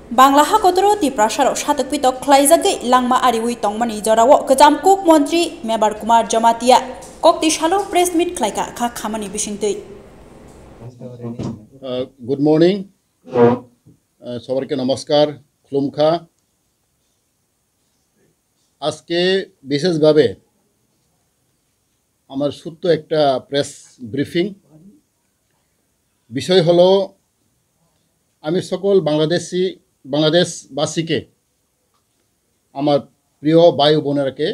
Bangla hakotoro ti prasharo shatak pitok klaizage langma ariwi tongmani jorawo kejam kuk montri Mebar Kumar Jamatia kokti shalo press meet klaika kha khamani bishingtei. Good morning. Sabarke namaskar, khulumkha. আজকে বিশেষভাবে আমার ছোট্ট একটা press briefing বিষয় হলো আমি সকল বাংলাদেশবাসীকে আমার প্রিয় ভাই বোনেরাকে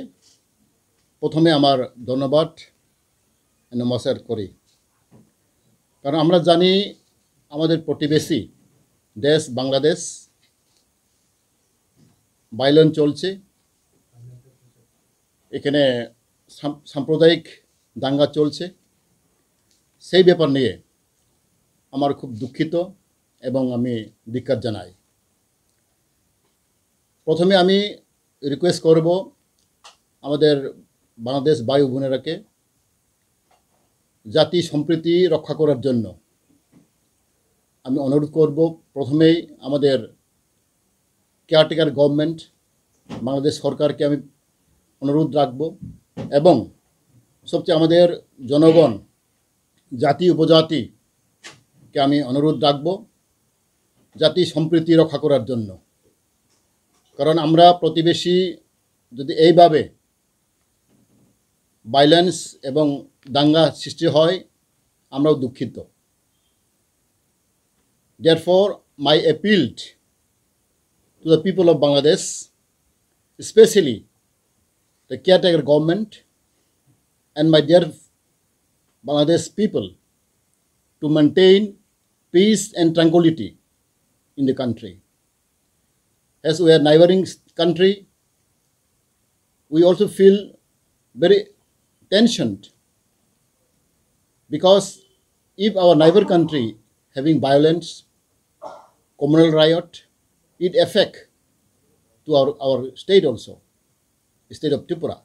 প্রথমে আমার ধন্যবাদ নমস্কার করি কারণ আমরা জানি আমাদের প্রতিবেশী দেশ বাংলাদেশ ভায়োলেন্স চলছে এখানে সাম্প্রদায়িক দাঙ্গা চলছে সেই ব্যাপার নিয়ে আমার খুব দুঃখিত এবং আমি ধিক্কার জানাই প্রথমে আমি রিকোয়েস্ট করব আমাদের বাংলাদেশ ভাই বোনেরাকে জাতি সম্প্রীতি রক্ষা করার জন্য আমি অনুরোধ করব প্রথমেই আমাদের কেয়ারটেকার গভর্নমেন্ট বাংলাদেশ সরকারকে আমি অনুরোধ রাখব এবং সবচেয়ে আমাদের জনগণ জাতি উপজাতিকে আমি অনুরোধ রাখব জাতি সম্প্রীতি রক্ষা করার জন্য কারণ আমরা প্রতিবেশী যদি এইভাবে ভায়োলেন্স এবং দাঙ্গা সৃষ্টি হয় আমরাও দুঃখিত Therefore, my appeal to the people of Bangladesh, especially the caretaker government and my dear Bangladesh people, to maintain peace and tranquility in the country. As we are neighboring country, we also feel very tensioned because if our neighbor country having violence, communal riot, it affect to our state also, the state of Tripura.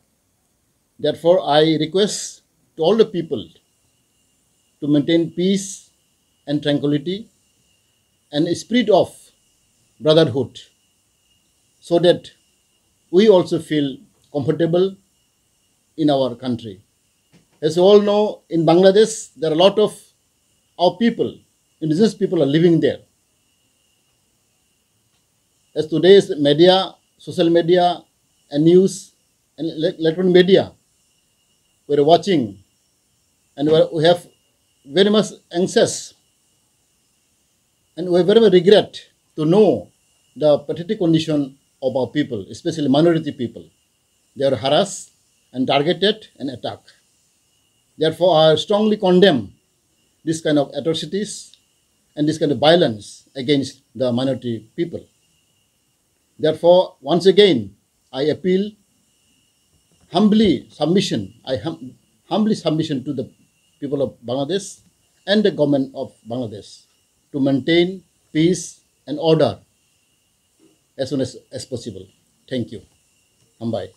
Therefore, I request to all the people to maintain peace and tranquility and a spirit of brotherhood so that we also feel comfortable in our country. As you all know, in Bangladesh, there are a lot of our people, indigenous people are living there. As today's media, social media and news and electronic media, we're watching and we have very much anxious and we very much regret to know the pathetic condition of our people, especially minority people. They are harassed and targeted and attacked. Therefore, I strongly condemn this kind of atrocities and this kind of violence against the minority people. Therefore, once again, I appeal humbly submission to the people of Bangladesh and the government of Bangladesh to maintain peace and order as soon as possible. Thank you. Hambai.